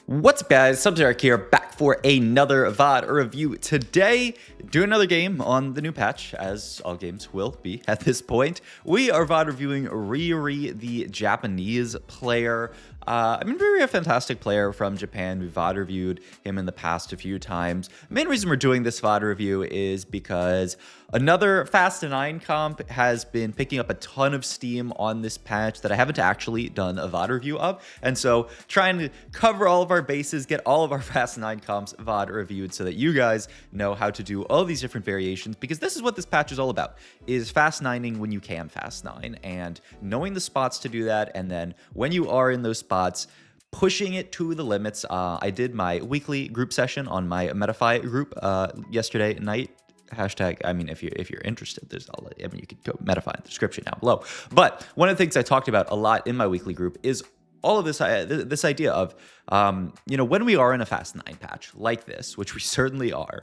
What's up, guys? Subzeric here, back for another VOD review. Today, doing another game on the new patch, as all games will be at this point. We are VOD reviewing Riri, the Japanese player. Riri, a fantastic player from Japan. We've VOD reviewed him in the past a few times. The main reason we're doing this VOD review is because another Fast 9 comp has been picking up a ton of steam on this patch that I haven't actually done a VOD review of. And so trying to cover all of our bases, get all of our Fast 9 comps VOD reviewed so that you guys know how to do all these different variations, because this is what this patch is all about, is Fast 9ing when you can Fast 9 and knowing the spots to do that. And then when you are in those spots, pushing it to the limits. I did my weekly group session on my Metafy group yesterday night. Hashtag, if you're interested, you could go Metafy in the description down below. But one of the things I talked about a lot in my weekly group is all of this idea of, when we are in a Fast 9 patch like this, which we certainly are,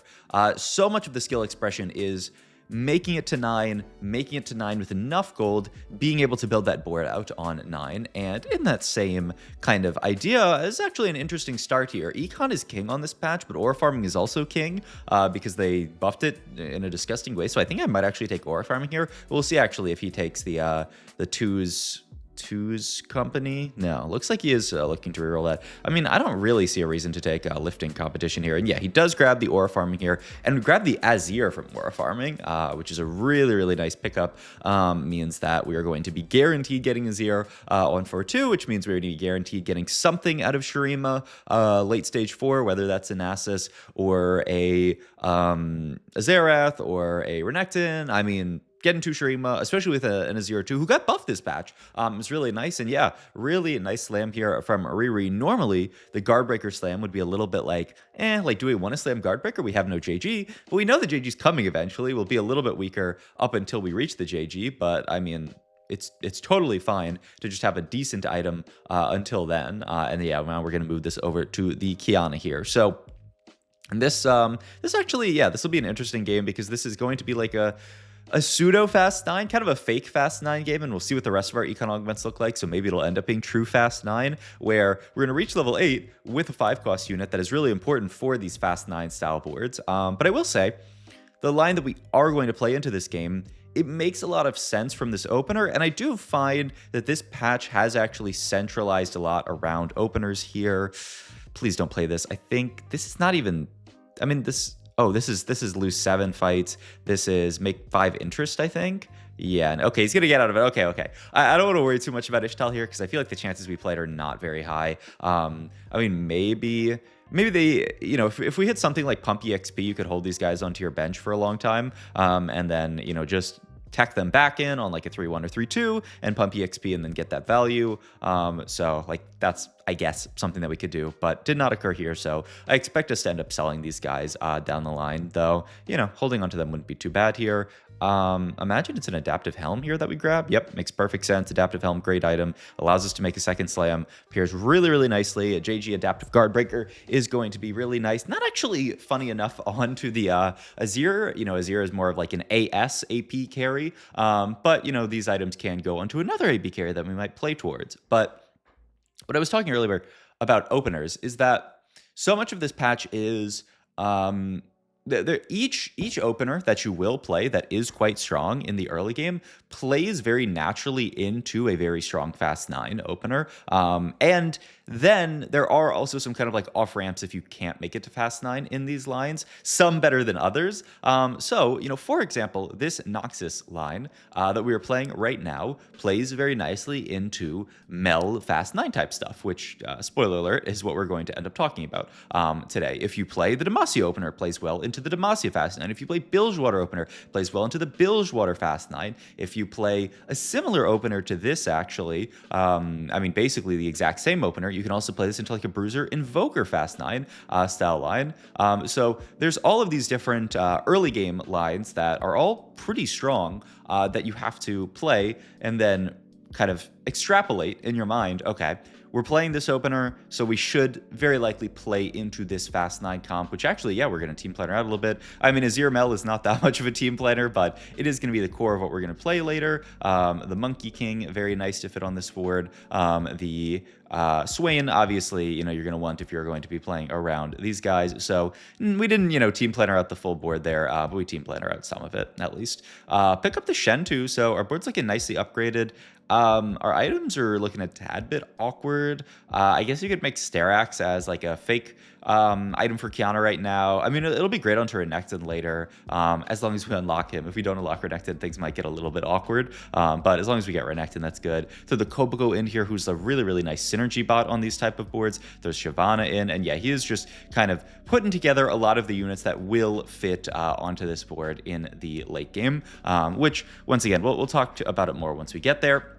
so much of the skill expression is making it to 9 with enough gold, being able to build that board out on 9. And in that same kind of idea is actually an interesting start here. Econ is king on this patch, but aura farming is also king because they buffed it in a disgusting way. So I think I might actually take aura farming here. We'll see actually if he takes the twos company. No, looks like he is looking to reroll that. I don't really see a reason to take a lifting competition here. And yeah, he does grab the aura farming here, and we grab the Azir from aura farming, which is a really, really nice pickup. Means that we are going to be guaranteed getting Azir on 4-2, which means we're going to be guaranteed getting something out of Shurima late stage 4, whether that's a Nasus or a Xerath or a Renekton. Getting to Shurima, especially with an Azir 2 who got buffed this patch, is really nice. And yeah, really nice slam here from Riri. Normally, the Guardbreaker slam would be a little bit like, do we want to slam Guardbreaker? We have no JG, but we know the JG's coming eventually. We'll be a little bit weaker up until we reach the JG, but it's totally fine to just have a decent item until then. And yeah, now we're going to move this over to the Kiana here. So, and this will be an interesting game because this is going to be like a pseudo Fast 9, kind of a fake Fast 9 game, and we'll see what the rest of our Econ Augments look like. So maybe it'll end up being true Fast 9, where we're going to reach level 8 with a 5-cost unit that is really important for these Fast 9 style boards. But I will say, the line that we are going to play into this game, it makes a lot of sense from this opener, and I do find that this patch has actually centralized a lot around openers here. Please don't play this. I think this is not even... this is lose 7 fights. This is make 5 interest, I think. Yeah, okay, he's gonna get out of it. Okay. I don't want to worry too much about Ishtal here because I feel like the chances we played are not very high. Maybe they, if we hit something like Pump EXP, you could hold these guys onto your bench for a long time, and then, just tech them back in on like a 3-1 or 3-2 and pump EXP and then get that value. So that's, I guess, something that we could do, but did not occur here. So I expect us to end up selling these guys down the line, though, holding onto them wouldn't be too bad here. Imagine it's an adaptive helm here that we grab. Yep, makes perfect sense. Adaptive helm, great item, allows us to make a second slam, pairs really, really nicely. A JG adaptive Guardbreaker is going to be really nice. Not actually funny enough onto the Azir. Azir is more of like an AS AP carry, but these items can go onto another AP carry that we might play towards. But what I was talking earlier about openers is that so much of this patch is each opener that you will play that is quite strong in the early game plays very naturally into a very strong Fast 9 opener. And then there are also some kind of like off ramps if you can't make it to Fast 9 in these lines, some better than others. For example, this Noxus line that we are playing right now plays very nicely into Mel Fast 9 type stuff, which, spoiler alert, is what we're going to end up talking about today. If you play the Demacia opener, it plays well into the Demacia Fast 9. If you play Bilgewater opener, it plays well into the Bilgewater Fast 9. If you play a similar opener to this, actually, basically the exact same opener, you can also play this into like a Bruiser Invoker Fast 9 style line. So there's all of these different early game lines that are all pretty strong that you have to play, and then kind of extrapolate in your mind, okay, we're playing this opener, so we should very likely play into this Fast 9 comp, which actually, yeah, we're going to team planner out a little bit. I mean, Azir Mel is not that much of a team planner, but it is going to be the core of what we're going to play later. The Monkey King, very nice to fit on this board. The Swain, obviously, you're going to want if you're going to be playing around these guys. So we didn't, team planner out the full board there, but we team planner out some of it, at least. Pick up the Shen, too, so our board's looking nicely upgraded. Our items are looking a tad bit awkward. I guess you could make Sterax as like a fake item for Kiana right now. I mean, it'll be great onto Renekton later, as long as we unlock him. If we don't unlock Renekton, things might get a little bit awkward, but as long as we get Renekton, that's good. So the Kobogo in here, who's a really, really nice synergy bot on these type of boards. There's Shyvana in, and yeah, he is just kind of putting together a lot of the units that will fit onto this board in the late game, which, once again, we'll talk about it more once we get there.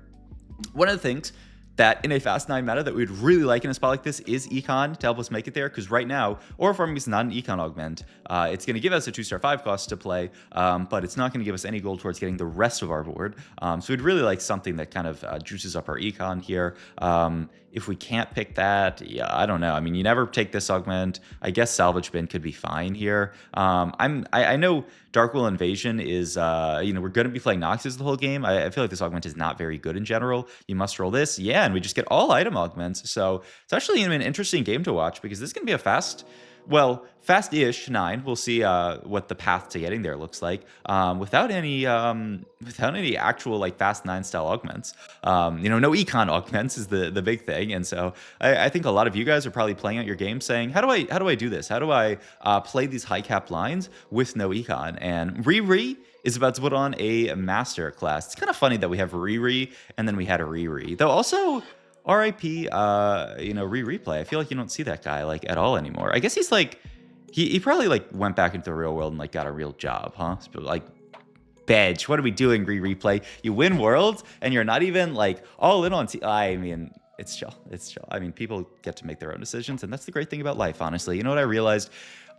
One of the things that in a Fast 9 meta that we'd really like in a spot like this is Econ to help us make it there, because right now, Aura Farming is not an Econ augment. It's going to give us a 2-star 5 cost to play, but it's not going to give us any gold towards getting the rest of our board. So we'd really like something that kind of juices up our Econ here. If we can't pick that, yeah, I don't know. I mean, you never take this augment. I guess Salvage Bin could be fine here. I know Dark Will Invasion is, we're going to be playing Noxus the whole game. I feel like this augment is not very good in general. You must roll this. Yeah, and we just get all item augments. So it's actually an interesting game to watch, because this is going to be a fast-ish 9. We'll see what the path to getting there looks like without any actual like Fast 9 style augments. No econ augments is the big thing, and so I think a lot of you guys are probably playing out your game saying, how do I do this? How do I play these high cap lines with no econ? And Riri is about to put on a master class. It's kind of funny that we have Riri and then we had a Riri, though. Also, RIP, replay. I feel like you don't see that guy like at all anymore. I guess he's like, he probably like went back into the real world and like got a real job, huh? Like, Bedge, what are we doing, replay? You win worlds and you're not even like all in on. I mean, it's chill. It's chill. I mean, people get to make their own decisions, and that's the great thing about life, honestly. You know what I realized?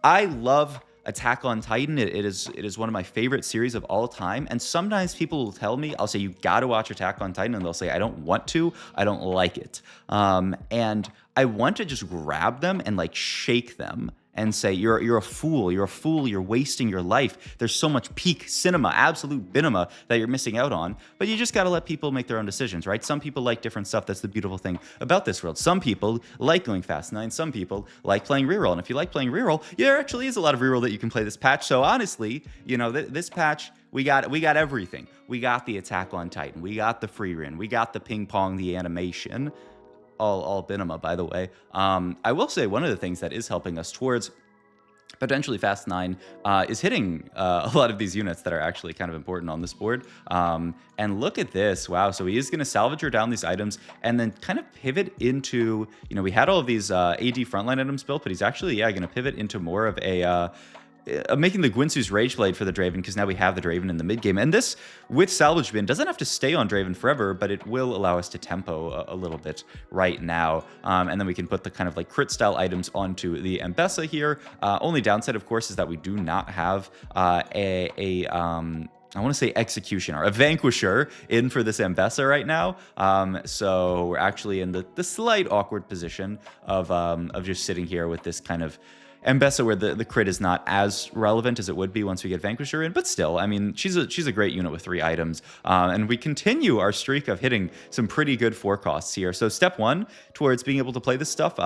I love Attack on Titan. It is one of my favorite series of all time, and sometimes people will tell me, I'll say, you gotta watch Attack on Titan, and they'll say, I don't want to, I don't like it, and I want to just grab them and like shake them and say, you're a fool, you're wasting your life. There's so much peak cinema, absolute binema that you're missing out on. But you just got to let people make their own decisions, right? Some people like different stuff. That's the beautiful thing about this world. Some people like going Fast 9. Some people like playing Reroll. And if you like playing Reroll, there actually is a lot of Reroll that you can play this patch. So honestly, this patch, we got everything. We got the Attack on Titan. We got the free run. We got the ping pong, the animation. All Binema, by the way. I will say one of the things that is helping us towards potentially Fast 9 is hitting a lot of these units that are actually kind of important on this board. And look at this. Wow. So he is going to salvage her down these items and then kind of pivot into, we had all of these AD frontline items built, but he's actually, going to pivot into more of a making the Gwynsu's Rage Blade for the Draven, because now we have the Draven in the mid game. And this, with Salvage Bin, doesn't have to stay on Draven forever, but it will allow us to tempo a little bit right now. And then we can put the kind of like crit style items onto the Mbessa here. Only downside, of course, is that we do not have I want to say Executioner, a Vanquisher in for this Mbessa right now. So we're actually in the slight awkward position of just sitting here with this kind of Mbessa, where the crit is not as relevant as it would be once we get Vanquisher in, but still, I mean, she's a great unit with 3 items, and we continue our streak of hitting some pretty good forecasts here. So step 1 towards being able to play this stuff,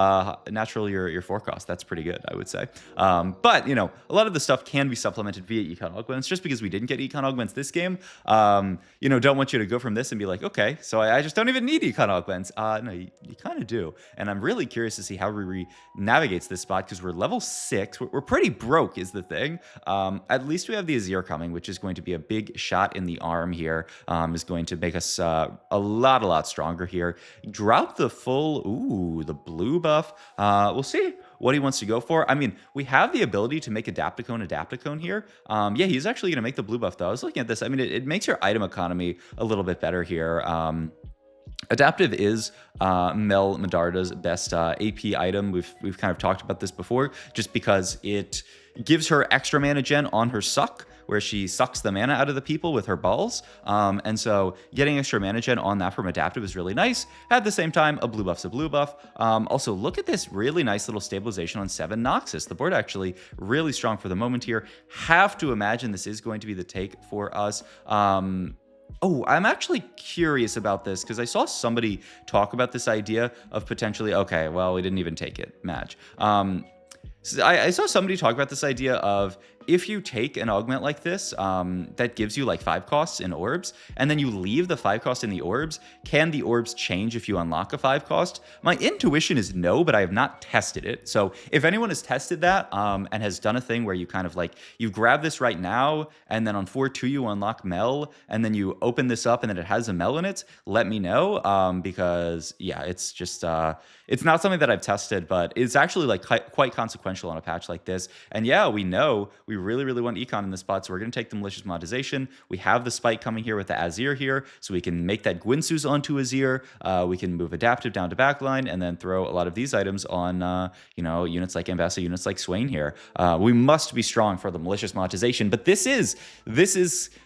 naturally your forecast, that's pretty good, I would say. But a lot of the stuff can be supplemented via Econ Augments. Just because we didn't get Econ Augments this game, don't want you to go from this and be like, okay, so I just don't even need Econ Augments. No, you kind of do, and I'm really curious to see how Riri navigates this spot, because we're level 6. We're pretty broke is the thing. At least we have the Azir coming, which is going to be a big shot in the arm here. Is going to make us a lot stronger here. Drop the full, the blue buff. We'll see what he wants to go for. I mean, we have the ability to make Adaptocone here. Yeah, he's actually going to make the blue buff, though. I was looking at this. I mean, it makes your item economy a little bit better here. Adaptive is Mel Medarda's best AP item. We've kind of talked about this before, just because it gives her extra mana gen on her suck, where she sucks the mana out of the people with her balls. And so getting extra mana gen on that from adaptive is really nice. At the same time, a blue buff's a blue buff. Also, look at this really nice little stabilization on 7 Noxus. The board actually really strong for the moment here. Have to imagine this is going to be the take for us. Oh, I'm actually curious about this because I saw somebody talk about this idea of potentially, okay, well, we didn't even take it, match. So I saw somebody talk about this idea of if you take an augment like this that gives you like 5 costs in orbs, and then you leave the 5 cost in the orbs, can the orbs change if you unlock a 5 cost? My intuition is no, but I have not tested it. So if anyone has tested that and has done a thing where you kind of like, you grab this right now, and then on 4-2 you unlock Mel, and then you open this up and then it has a Mel in it, let me know, because yeah, it's just, it's not something that I've tested, but it's actually like quite consequential on a patch like this. And yeah, we know we really want econ in this spot, so we're going to take the malicious monetization. We have the spike coming here with the Azir here, so we can make that Gwynsu's onto Azir. We can move adaptive down to backline, and then throw a lot of these items on, you know, units like Ambassa, units like Swain here. We must be strong for the malicious monetization, but this is,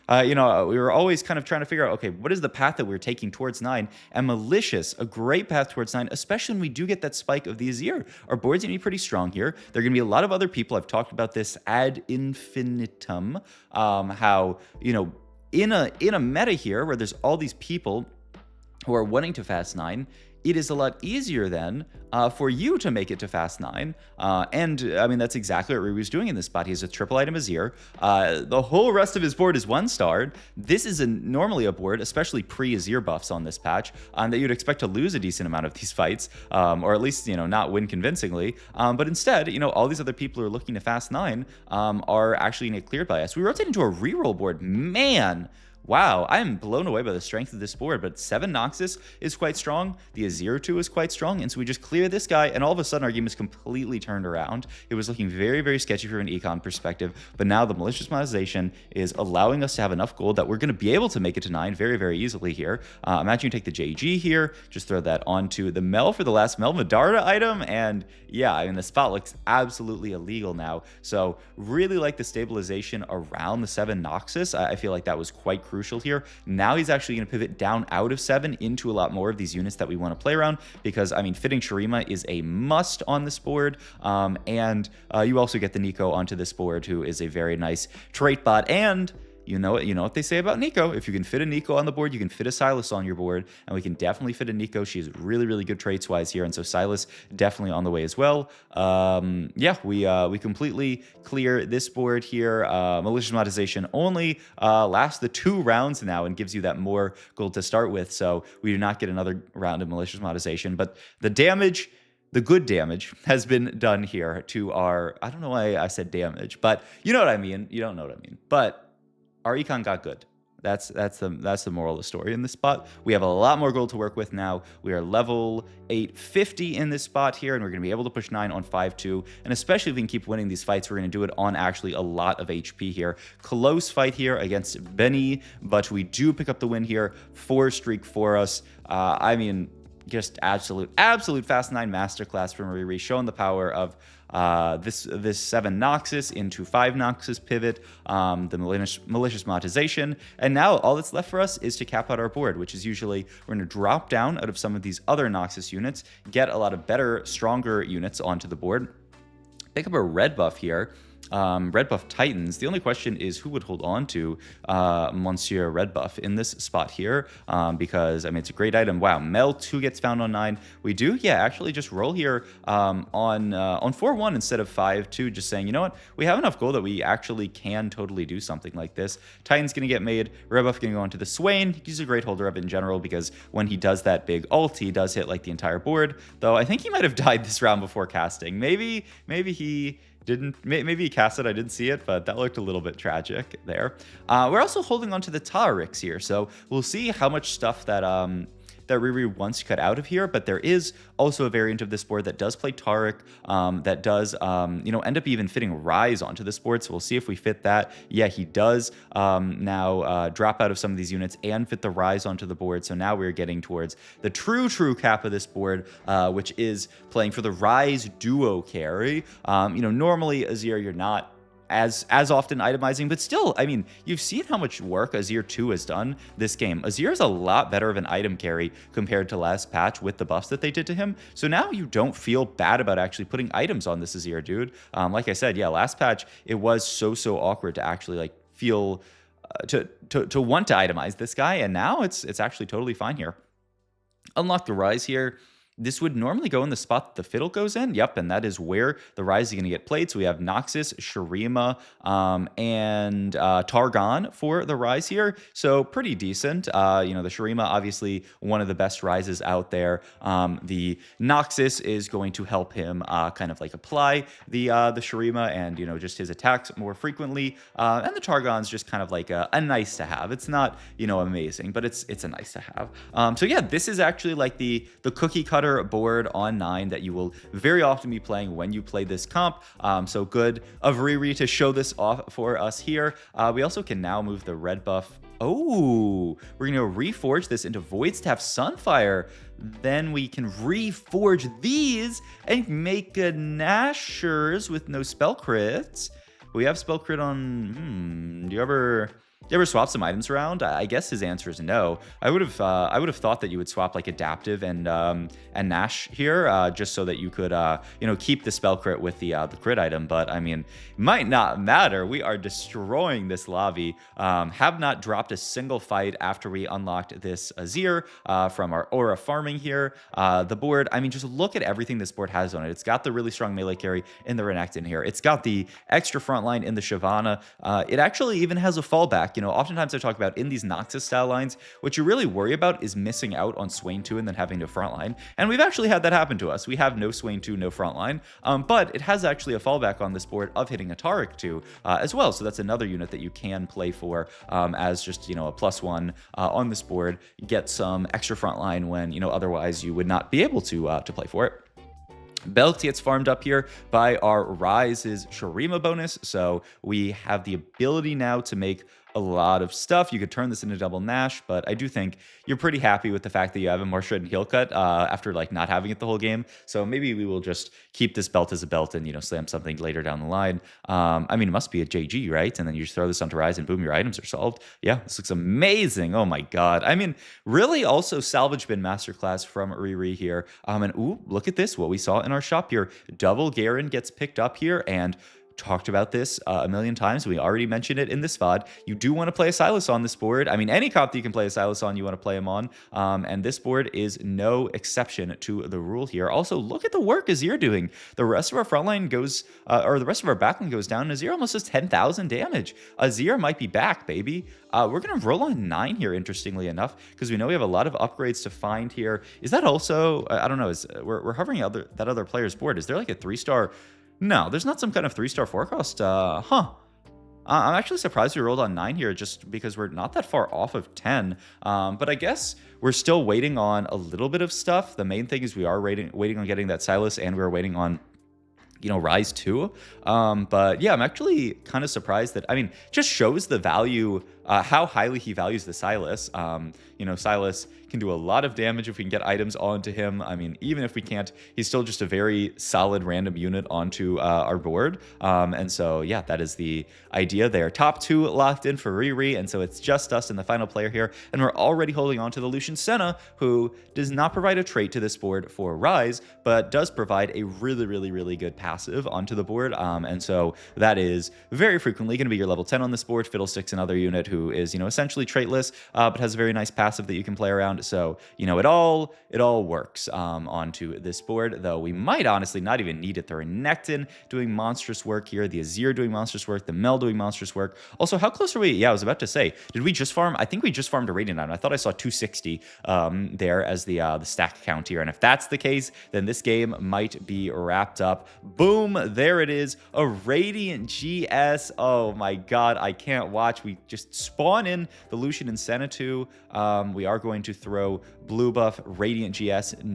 you know, we were always kind of trying to figure out, okay, what is the path that we're taking towards 9? And malicious, a great path towards 9, especially when we do get that spike of the Azir. Our board's going to be pretty strong here. There are going to be a lot of other people. I've talked about this ad infinitum, how, you know, in a meta here where there's all these people who are wanting to fast 9, it is a lot easier then for you to make it to fast 9. And I mean, that's exactly what Riri was doing in this spot. He has a triple item Azir. The whole rest of his board is 1-starred. This is normally a board, especially pre-Azir buffs on this patch, that you'd expect to lose a decent amount of these fights, or at least, you know, not win convincingly. But instead, you know, all these other people who are looking to fast 9 are actually going to get cleared by us. We rotate into a reroll board. Man! Wow, I'm blown away by the strength of this board, but 7 Noxus is quite strong, the Azir 2 is quite strong, and so we just clear this guy, and all of a sudden our game is completely turned around. It was looking very sketchy from an econ perspective, but now the malicious monetization is allowing us to have enough gold that we're going to be able to make it to 9 very easily here. Imagine you take the JG here, just throw that onto the Mel for the last Mel Medarda item, and yeah, I mean, the spot looks absolutely illegal now, so really like the stabilization around the 7 Noxus. I feel like that was quite crucial here. Now he's actually going to pivot down out of 7 into a lot more of these units that we want to play around, because I mean, fitting Shurima is a must on this board, and you also get the Nico onto this board, who is a very nice trait bot. And you know what they say about Nico. If you can fit a Nico on the board, you can fit a Sylas on your board, and we can definitely fit a Nico. She's really good traits-wise here, and so Sylas definitely on the way as well. Yeah, we completely clear this board here. Malicious monetization only lasts the 2 rounds now and gives you that more gold to start with, so we do not get another round of malicious monetization. But the damage, the good damage, has been done here to our, I don't know why I said damage, but you know what I mean. You don't know what I mean, but our econ got good. That's the moral of the story in this spot. We have a lot more gold to work with now. We are level 850 in this spot here, and we're going to be able to push 9 on 5-2. And especially if we can keep winning these fights, we're going to do it on actually a lot of HP here. Close fight here against Benny, but we do pick up the win here. 4 streak for us. I mean, just absolute fast 9 masterclass from Riri, showing the power of this 7 Noxus into 5 Noxus pivot, the malicious monetization, and now all that's left for us is to cap out our board, which is usually we're going to drop down out of some of these other Noxus units, get a lot of better, stronger units onto the board, pick up a red buff here. Red buff Titans. The only question is who would hold on to Monsieur Red buff in this spot here, because I mean, it's a great item. Wow, Mel 2 gets found on 9. We do, yeah, actually just roll here on 4-1 instead of 5-2, just saying, you know what, we have enough gold that we actually can totally do something like this. Titan's gonna get made. Red buff gonna go onto the Swain. He's a great holder of it in general, because when he does that big ult, he does hit like the entire board. Though I think he might have died this round before casting. Maybe he didn't, maybe he cast it, I didn't see it, but that looked a little bit tragic there. We're also holding on to the Tarix here, so we'll see how much stuff that that Riri wants to cut out of here, but there is also a variant of this board that does play Taric, that does, you know, end up even fitting Rise onto this board, so we'll see if we fit that. Yeah, he does now drop out of some of these units and fit the Rise onto the board, so now we're getting towards the true cap of this board, which is playing for the Rise duo carry. You know, normally, Azir, you're not as often itemizing, but still, I mean, you've seen how much work Azir 2 has done this game. Azir is a lot better of an item carry compared to last patch with the buffs that they did to him. So now you don't feel bad about actually putting items on this Azir, dude. Like I said, yeah, last patch it was so awkward to actually like feel to want to itemize this guy, and now it's actually totally fine here. Unlock the Rise here. This would normally go in the spot that the Fiddle goes in. Yep, and that is where the Rise is going to get played. So we have Noxus, Shurima, and Targon for the Rise here. So pretty decent. The Shurima, obviously one of the best Rises out there. The Noxus is going to help him kind of like apply the Shurima and, just his attacks more frequently. And the Targon's just kind of like a nice to have. It's not, amazing, but it's a nice to have. So yeah, this is actually like the cookie cutter board on 9 that you will very often be playing when you play this comp. So good of Riri to show this off for us here. We also can now move the red buff. Oh, we're going to reforge this into Void Staff Sunfire. Then we can reforge these and make a Nashers with no spell crits. We have spell crit on... Do you ever swap some items around? I guess his answer is no. I would have thought that you would swap like Adaptive and Nash here, just so that you could keep the spell crit with the crit item. But I mean, might not matter. We are destroying this lobby. Have not dropped a single fight after we unlocked this Azir from our aura farming here. The board, I mean, just look at everything this board has on it. It's got the really strong melee carry in the Renekton here. It's got the extra frontline in the Shyvana. It actually even has a fallback. Oftentimes I talk about in these Noxus style lines, what you really worry about is missing out on Swain 2 and then having no frontline. And we've actually had that happen to us. We have no Swain 2, no frontline, but it has actually a fallback on this board of hitting a Taric 2 as well. So that's another unit that you can play for as just, a +1 on this board. Get some extra frontline when, otherwise you would not be able to play for it. Belt gets farmed up here by our Rise's Shurima bonus, so we have the ability now to make a lot of stuff. You could turn this into double Nash, but I do think you're pretty happy with the fact that you have a more shred and heal cut after like not having it the whole game. So maybe we will just keep this belt as a belt and slam something later down the line. I mean, it must be a JG, right? And then you just throw this onto Rise and boom, your items are solved. Yeah, this looks amazing. Oh my god. I mean, really also salvage bin masterclass from Riri here. And ooh, look at this, what we saw in our shop here. Double Garen gets picked up here, and talked about this a million times. We already mentioned it in this VOD. You do want to play a Silas on this board. I mean, any comp that you can play a Silas on, you want to play him on. And this board is no exception to the rule here. Also, look at the work Azir doing. The rest of our frontline goes, or the rest of our backline goes down. Azir almost does 10,000 damage. Azir might be back, baby. We're going to roll on 9 here, interestingly enough, because we know we have a lot of upgrades to find here. Is that also, I don't know, we're hovering that other player's board. Is there like a 3-star? No, there's not some kind of 3-star forecast. I'm actually surprised we rolled on 9 here just because we're not that far off of 10. But I guess we're still waiting on a little bit of stuff. The main thing is we are waiting on getting that Silas, and we're waiting on Rise 2. But yeah, I'm actually kind of surprised that, I mean, just shows the value, how highly he values the Silas. Silas can do a lot of damage if we can get items onto him. I mean, even if we can't, he's still just a very solid random unit onto our board. And so, yeah, that is the idea there. Top 2 locked in for Riri, and so it's just us and the final player here. And we're already holding on to the Lucian Senna, who does not provide a trait to this board for Rise, but does provide a really, really, really good passive onto the board. And so that is very frequently going to be your level 10 on this board. Fiddlestick's another unit who is, essentially traitless, but has a very nice passive that you can play around. So, it all works onto this board, though we might honestly not even need it. The Renekton doing monstrous work here, the Azir doing monstrous work, the Mel doing monstrous work. Also, how close are we? Yeah, I was about to say, did we just farm? I think we just farmed a Radiant item. I thought I saw 260 there as the stack count here. And if that's the case, then this game might be wrapped up. Boom, there it is, a Radiant GS. Oh my god, I can't watch. We just spawn in the Lucian and Senatu. We are going to throw blue buff, Radiant GS, then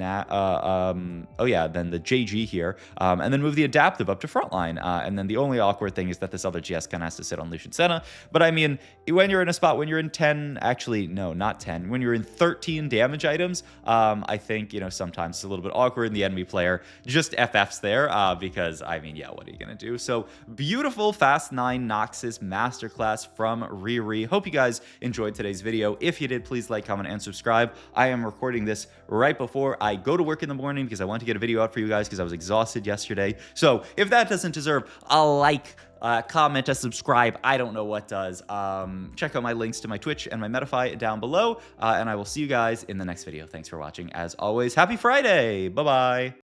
the JG here, and then move the adaptive up to frontline. And then the only awkward thing is that this other GS kind of has to sit on Lucian Senna. But I mean, when you're in a spot, when you're in 10, actually, no, not 10, when you're in 13 damage items, I think, sometimes it's a little bit awkward, and the enemy player just FFs there, because, I mean, yeah, what are you going to do? So, beautiful Fast 9 Noxus masterclass from Riri. Hope you guys enjoyed today's video. If you did, please like, comment, and subscribe. I am recording this right before I go to work in the morning because I want to get a video out for you guys because I was exhausted yesterday. So, if that doesn't deserve a like, comment, a subscribe, I don't know what does. Check out my links to my Twitch and my Metafy down below, and I will see you guys in the next video. Thanks for watching. As always, happy Friday. Bye-bye.